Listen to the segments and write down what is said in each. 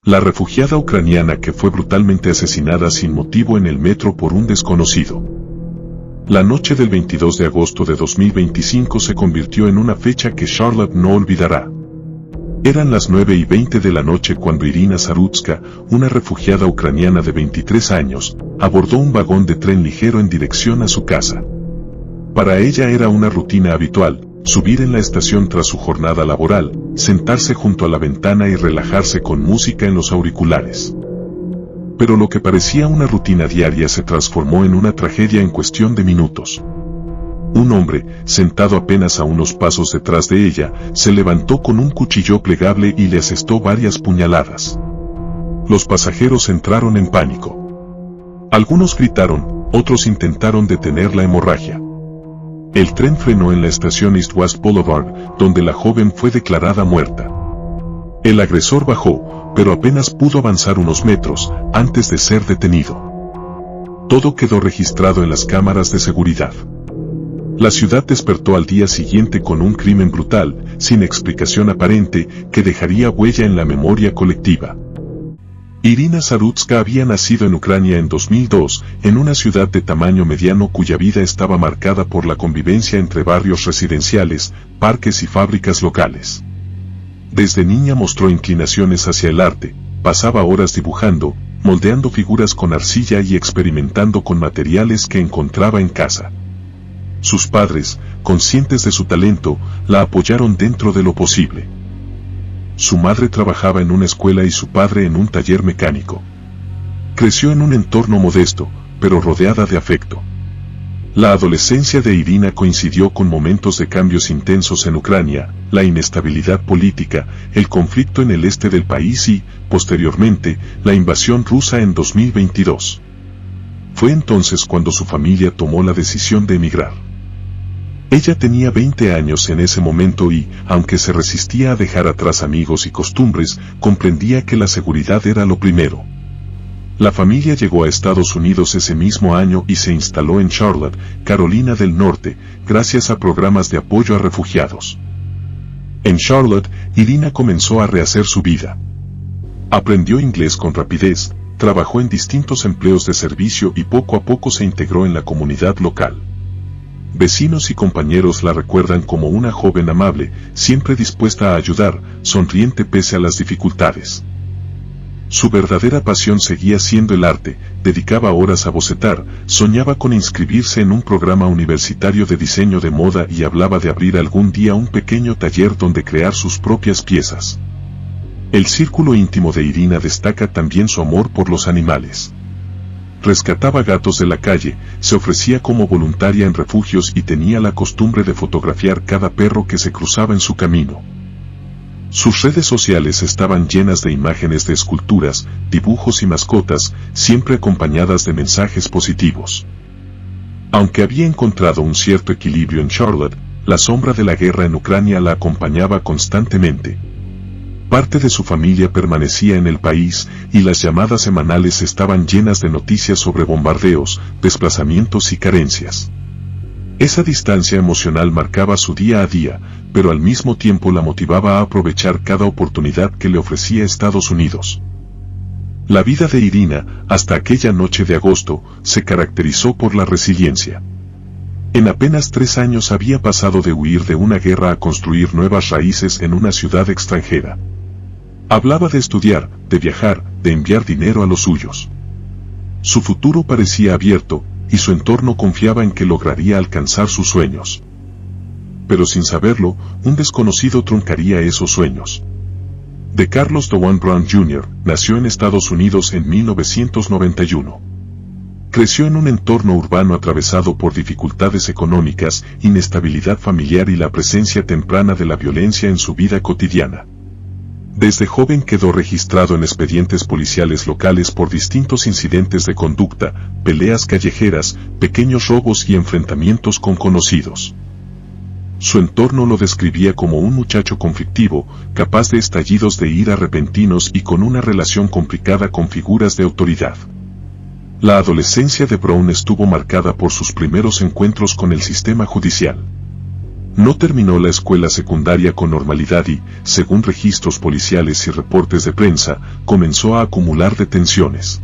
La refugiada ucraniana que fue brutalmente asesinada sin motivo en el metro por un desconocido. La noche del 22 de agosto de 2025 se convirtió en una fecha que Charlotte no olvidará. Eran las 9:20 de la noche cuando Irina Zarutska, una refugiada ucraniana de 23 años, abordó un vagón de tren ligero en dirección a su casa. Para ella era una rutina habitual, subir en la estación tras su jornada laboral, sentarse junto a la ventana y relajarse con música en los auriculares. Pero lo que parecía una rutina diaria se transformó en una tragedia en cuestión de minutos. Un hombre, sentado apenas a unos pasos detrás de ella, se levantó con un cuchillo plegable y le asestó varias puñaladas. Los pasajeros entraron en pánico. Algunos gritaron, otros intentaron detener la hemorragia. El tren frenó en la estación East West Boulevard, donde la joven fue declarada muerta. El agresor bajó, pero apenas pudo avanzar unos metros, antes de ser detenido. Todo quedó registrado en las cámaras de seguridad. La ciudad despertó al día siguiente con un crimen brutal, sin explicación aparente, que dejaría huella en la memoria colectiva. Irina Zarutska había nacido en Ucrania en 2002, en una ciudad de tamaño mediano cuya vida estaba marcada por la convivencia entre barrios residenciales, parques y fábricas locales. Desde niña mostró inclinaciones hacia el arte, pasaba horas dibujando, moldeando figuras con arcilla y experimentando con materiales que encontraba en casa. Sus padres, conscientes de su talento, la apoyaron dentro de lo posible. Su madre trabajaba en una escuela y su padre en un taller mecánico. Creció en un entorno modesto, pero rodeada de afecto. La adolescencia de Irina coincidió con momentos de cambios intensos en Ucrania, la inestabilidad política, el conflicto en el este del país y, posteriormente, la invasión rusa en 2022. Fue entonces cuando su familia tomó la decisión de emigrar. Ella tenía 20 años en ese momento y, aunque se resistía a dejar atrás amigos y costumbres, comprendía que la seguridad era lo primero. La familia llegó a Estados Unidos ese mismo año y se instaló en Charlotte, Carolina del Norte, gracias a programas de apoyo a refugiados. En Charlotte, Irina comenzó a rehacer su vida. Aprendió inglés con rapidez, trabajó en distintos empleos de servicio y poco a poco se integró en la comunidad local. Vecinos y compañeros la recuerdan como una joven amable, siempre dispuesta a ayudar, sonriente pese a las dificultades. Su verdadera pasión seguía siendo el arte, dedicaba horas a bocetar, soñaba con inscribirse en un programa universitario de diseño de moda y hablaba de abrir algún día un pequeño taller donde crear sus propias piezas. El círculo íntimo de Irina destaca también su amor por los animales. Rescataba gatos de la calle, se ofrecía como voluntaria en refugios y tenía la costumbre de fotografiar cada perro que se cruzaba en su camino. Sus redes sociales estaban llenas de imágenes de esculturas, dibujos y mascotas, siempre acompañadas de mensajes positivos. Aunque había encontrado un cierto equilibrio en Charlotte, la sombra de la guerra en Ucrania la acompañaba constantemente. Parte de su familia permanecía en el país, y las llamadas semanales estaban llenas de noticias sobre bombardeos, desplazamientos y carencias. Esa distancia emocional marcaba su día a día, pero al mismo tiempo la motivaba a aprovechar cada oportunidad que le ofrecía Estados Unidos. La vida de Irina, hasta aquella noche de agosto, se caracterizó por la resiliencia. En apenas 3 años había pasado de huir de una guerra a construir nuevas raíces en una ciudad extranjera. Hablaba de estudiar, de viajar, de enviar dinero a los suyos. Su futuro parecía abierto, y su entorno confiaba en que lograría alcanzar sus sueños. Pero sin saberlo, un desconocido truncaría esos sueños. De Carlos DeWan Brown Jr. nació en Estados Unidos en 1991. Creció en un entorno urbano atravesado por dificultades económicas, inestabilidad familiar y la presencia temprana de la violencia en su vida cotidiana. Desde joven quedó registrado en expedientes policiales locales por distintos incidentes de conducta, peleas callejeras, pequeños robos y enfrentamientos con conocidos. Su entorno lo describía como un muchacho conflictivo, capaz de estallidos de ira repentinos y con una relación complicada con figuras de autoridad. La adolescencia de Brown estuvo marcada por sus primeros encuentros con el sistema judicial. No terminó la escuela secundaria con normalidad y, según registros policiales y reportes de prensa, comenzó a acumular detenciones.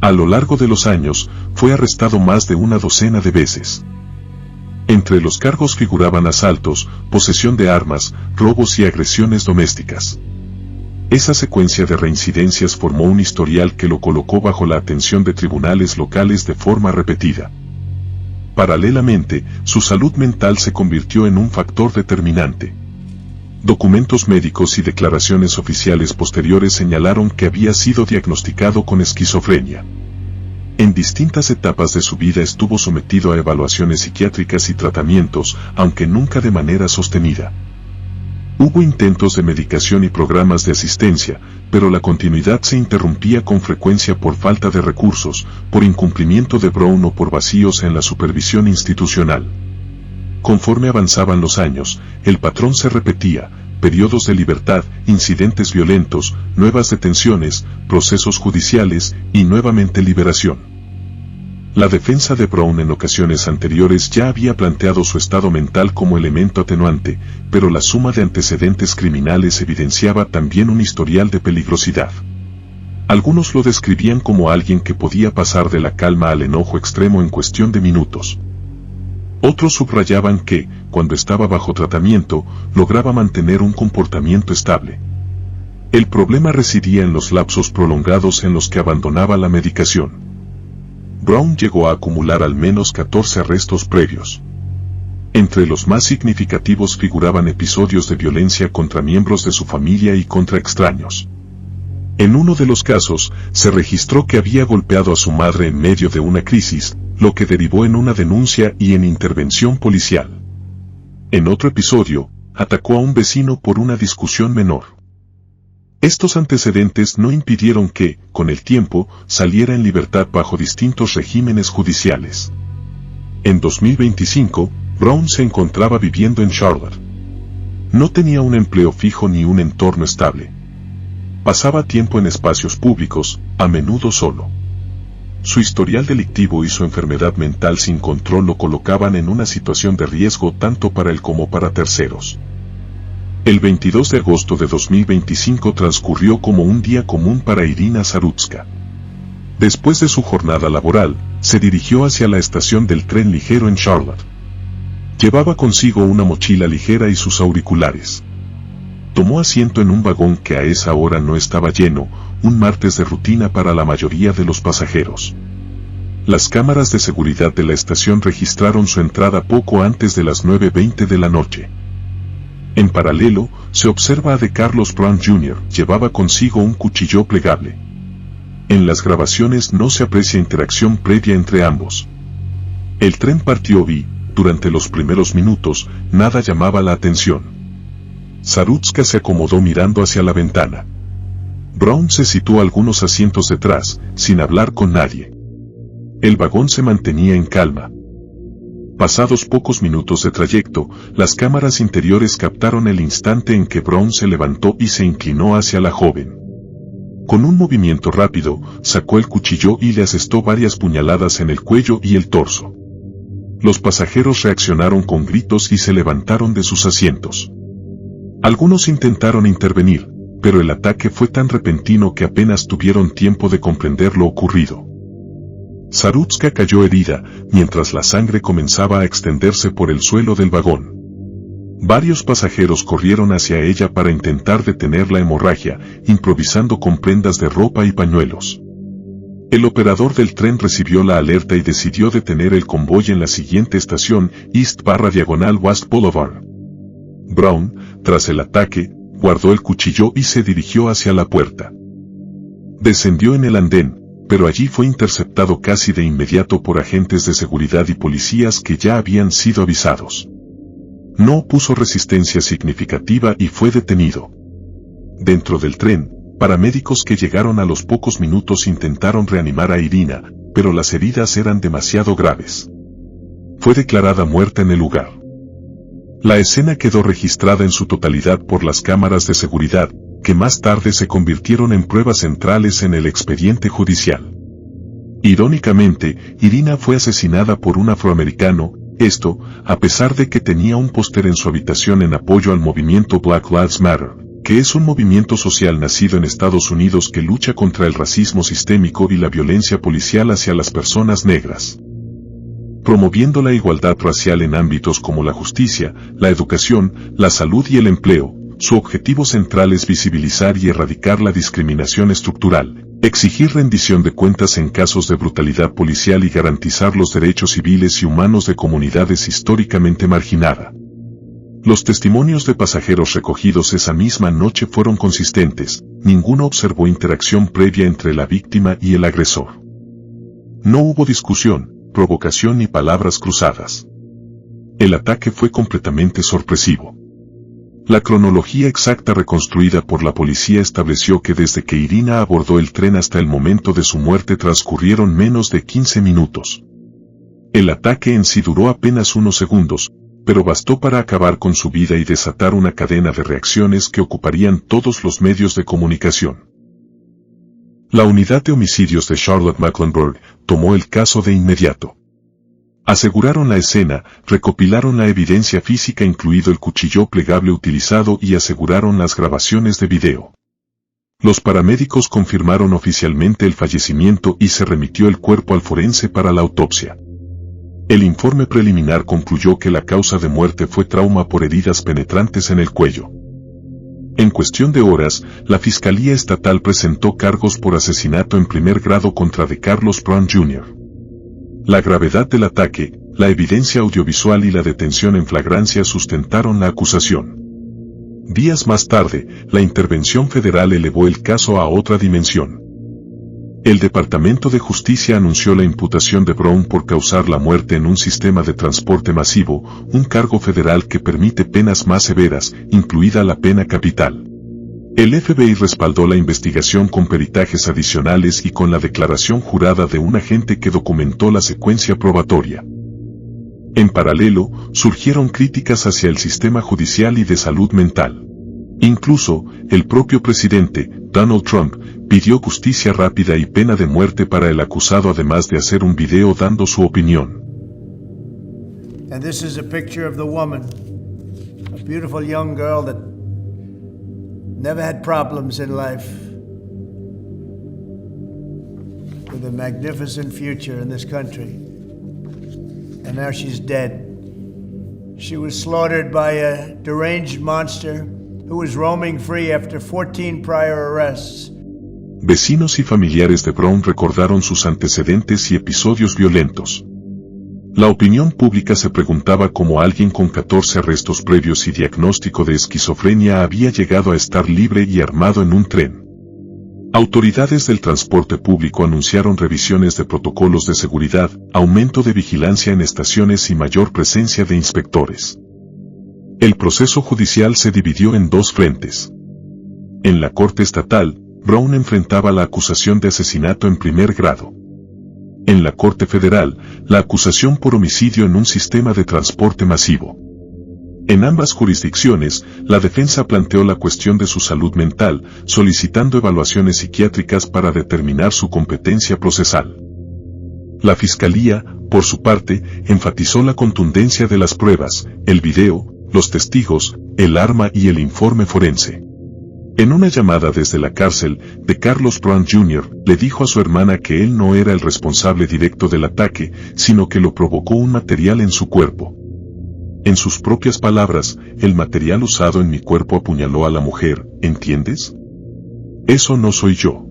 A lo largo de los años, fue arrestado más de una docena de veces. Entre los cargos figuraban asaltos, posesión de armas, robos y agresiones domésticas. Esa secuencia de reincidencias formó un historial que lo colocó bajo la atención de tribunales locales de forma repetida. Paralelamente, su salud mental se convirtió en un factor determinante. Documentos médicos y declaraciones oficiales posteriores señalaron que había sido diagnosticado con esquizofrenia. En distintas etapas de su vida estuvo sometido a evaluaciones psiquiátricas y tratamientos, aunque nunca de manera sostenida. Hubo intentos de medicación y programas de asistencia, pero la continuidad se interrumpía con frecuencia por falta de recursos, por incumplimiento de Brown o por vacíos en la supervisión institucional. Conforme avanzaban los años, el patrón se repetía: periodos de libertad, incidentes violentos, nuevas detenciones, procesos judiciales y nuevamente liberación. La defensa de Brown en ocasiones anteriores ya había planteado su estado mental como elemento atenuante, pero la suma de antecedentes criminales evidenciaba también un historial de peligrosidad. Algunos lo describían como alguien que podía pasar de la calma al enojo extremo en cuestión de minutos. Otros subrayaban que, cuando estaba bajo tratamiento, lograba mantener un comportamiento estable. El problema residía en los lapsos prolongados en los que abandonaba la medicación. Brown llegó a acumular al menos 14 arrestos previos. Entre los más significativos figuraban episodios de violencia contra miembros de su familia y contra extraños. En uno de los casos, se registró que había golpeado a su madre en medio de una crisis, lo que derivó en una denuncia y en intervención policial. En otro episodio, atacó a un vecino por una discusión menor. Estos antecedentes no impidieron que, con el tiempo, saliera en libertad bajo distintos regímenes judiciales. En 2025, Brown se encontraba viviendo en Charlotte. No tenía un empleo fijo ni un entorno estable. Pasaba tiempo en espacios públicos, a menudo solo. Su historial delictivo y su enfermedad mental sin control lo colocaban en una situación de riesgo tanto para él como para terceros. El 22 de agosto de 2025 transcurrió como un día común para Irina Zarutska. Después de su jornada laboral, se dirigió hacia la estación del tren ligero en Charlotte. Llevaba consigo una mochila ligera y sus auriculares. Tomó asiento en un vagón que a esa hora no estaba lleno, un martes de rutina para la mayoría de los pasajeros. Las cámaras de seguridad de la estación registraron su entrada poco antes de las 9:20 de la noche. En paralelo, se observa a de Carlos Brown Jr. llevaba consigo un cuchillo plegable. En las grabaciones no se aprecia interacción previa entre ambos. El tren partió y, durante los primeros minutos, nada llamaba la atención. Zarutska se acomodó mirando hacia la ventana. Brown se situó algunos asientos detrás, sin hablar con nadie. El vagón se mantenía en calma. Pasados pocos minutos de trayecto, las cámaras interiores captaron el instante en que Brown se levantó y se inclinó hacia la joven. Con un movimiento rápido, sacó el cuchillo y le asestó varias puñaladas en el cuello y el torso. Los pasajeros reaccionaron con gritos y se levantaron de sus asientos. Algunos intentaron intervenir, pero el ataque fue tan repentino que apenas tuvieron tiempo de comprender lo ocurrido. Zarutska cayó herida, mientras la sangre comenzaba a extenderse por el suelo del vagón. Varios pasajeros corrieron hacia ella para intentar detener la hemorragia, improvisando con prendas de ropa y pañuelos. El operador del tren recibió la alerta y decidió detener el convoy en la siguiente estación, East/West Boulevard. Brown, tras el ataque, guardó el cuchillo y se dirigió hacia la puerta. Descendió en el andén, pero allí fue interceptado casi de inmediato por agentes de seguridad y policías que ya habían sido avisados. No opuso resistencia significativa y fue detenido. Dentro del tren, paramédicos que llegaron a los pocos minutos intentaron reanimar a Irina, pero las heridas eran demasiado graves. Fue declarada muerta en el lugar. La escena quedó registrada en su totalidad por las cámaras de seguridad, que más tarde se convirtieron en pruebas centrales en el expediente judicial. Irónicamente, Irina fue asesinada por un afroamericano, Esto, a pesar de que tenía un póster en su habitación en apoyo al movimiento Black Lives Matter, que es un movimiento social nacido en Estados Unidos que lucha contra el racismo sistémico y la violencia policial hacia las personas negras. Promoviendo la igualdad racial en ámbitos como la justicia, la educación, la salud y el empleo, su objetivo central es visibilizar y erradicar la discriminación estructural, exigir rendición de cuentas en casos de brutalidad policial y garantizar los derechos civiles y humanos de comunidades históricamente marginadas. Los testimonios de pasajeros recogidos esa misma noche fueron consistentes, ninguno observó interacción previa entre la víctima y el agresor. No hubo discusión, provocación ni palabras cruzadas. El ataque fue completamente sorpresivo. La cronología exacta reconstruida por la policía estableció que desde que Irina abordó el tren hasta el momento de su muerte transcurrieron menos de 15 minutos. El ataque en sí duró apenas unos segundos, pero bastó para acabar con su vida y desatar una cadena de reacciones que ocuparían todos los medios de comunicación. La unidad de homicidios de Charlotte Mecklenburg tomó el caso de inmediato. Aseguraron la escena, recopilaron la evidencia física incluido el cuchillo plegable utilizado y aseguraron las grabaciones de video. Los paramédicos confirmaron oficialmente el fallecimiento y se remitió el cuerpo al forense para la autopsia. El informe preliminar concluyó que la causa de muerte fue trauma por heridas penetrantes en el cuello. En cuestión de horas, la Fiscalía Estatal presentó cargos por asesinato en primer grado contra DeCarlos Brown Jr. La gravedad del ataque, la evidencia audiovisual y la detención en flagrancia sustentaron la acusación. Días más tarde, la intervención federal elevó el caso a otra dimensión. El Departamento de Justicia anunció la imputación de Brown por causar la muerte en un sistema de transporte masivo, un cargo federal que permite penas más severas, incluida la pena capital. El FBI respaldó la investigación con peritajes adicionales y con la declaración jurada de un agente que documentó la secuencia probatoria. En paralelo, surgieron críticas hacia el sistema judicial y de salud mental. Incluso, el propio presidente, Donald Trump, pidió justicia rápida y pena de muerte para el acusado además de hacer un video dando su opinión. And this is a picture of the woman, a beautiful young girl that never had problems in life, with a magnificent future in this country. And now she's dead. She was slaughtered by a deranged monster who was roaming free after 14 prior arrests. Vecinos y familiares de Brown recordaron sus antecedentes y episodios violentos. La opinión pública se preguntaba cómo alguien con 14 arrestos previos y diagnóstico de esquizofrenia había llegado a estar libre y armado en un tren. Autoridades del transporte público anunciaron revisiones de protocolos de seguridad, aumento de vigilancia en estaciones y mayor presencia de inspectores. El proceso judicial se dividió en dos frentes. En la Corte Estatal, Brown enfrentaba la acusación de asesinato en primer grado. En la Corte Federal, la acusación por homicidio en un sistema de transporte masivo. En ambas jurisdicciones, la defensa planteó la cuestión de su salud mental, solicitando evaluaciones psiquiátricas para determinar su competencia procesal. La Fiscalía, por su parte, enfatizó la contundencia de las pruebas, el video, los testigos, el arma y el informe forense. En una llamada desde la cárcel, DeCarlos Brown Jr. le dijo a su hermana que él no era el responsable directo del ataque, sino que lo provocó un material en su cuerpo. En sus propias palabras, el material usado en mi cuerpo apuñaló a la mujer, ¿entiendes? Eso no soy yo.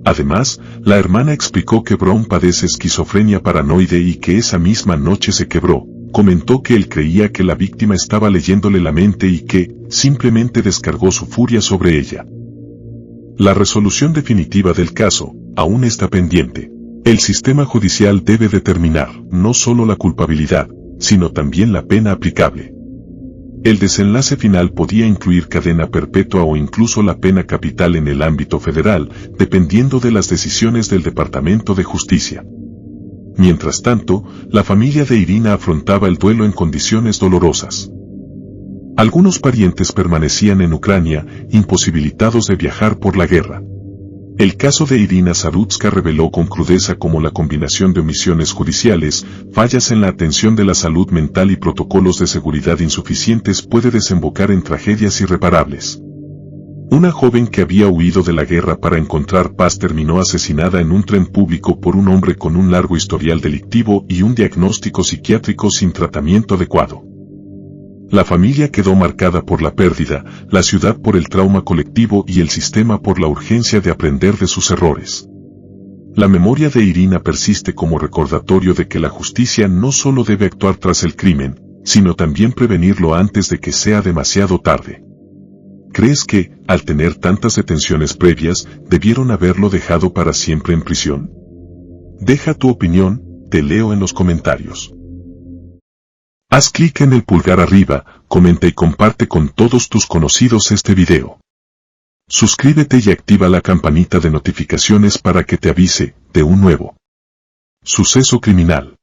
Además, la hermana explicó que Brown padece esquizofrenia paranoide y que esa misma noche se quebró. Comentó que él creía que la víctima estaba leyéndole la mente y que, simplemente descargó su furia sobre ella. La resolución definitiva del caso, aún está pendiente. El sistema judicial debe determinar, no solo la culpabilidad, sino también la pena aplicable. El desenlace final podía incluir cadena perpetua o incluso la pena capital en el ámbito federal, dependiendo de las decisiones del Departamento de Justicia. Mientras tanto, la familia de Irina afrontaba el duelo en condiciones dolorosas. Algunos parientes permanecían en Ucrania, imposibilitados de viajar por la guerra. El caso de Irina Zarutska reveló con crudeza cómo la combinación de omisiones judiciales, fallas en la atención de la salud mental y protocolos de seguridad insuficientes puede desembocar en tragedias irreparables. Una joven que había huido de la guerra para encontrar paz terminó asesinada en un tren público por un hombre con un largo historial delictivo y un diagnóstico psiquiátrico sin tratamiento adecuado. La familia quedó marcada por la pérdida, la ciudad por el trauma colectivo y el sistema por la urgencia de aprender de sus errores. La memoria de Irina persiste como recordatorio de que la justicia no solo debe actuar tras el crimen, sino también prevenirlo antes de que sea demasiado tarde. ¿Crees que, al tener tantas detenciones previas, debieron haberlo dejado para siempre en prisión? Deja tu opinión, te leo en los comentarios. Haz clic en el pulgar arriba, comenta y comparte con todos tus conocidos este video. Suscríbete y activa la campanita de notificaciones para que te avise de un nuevo suceso criminal.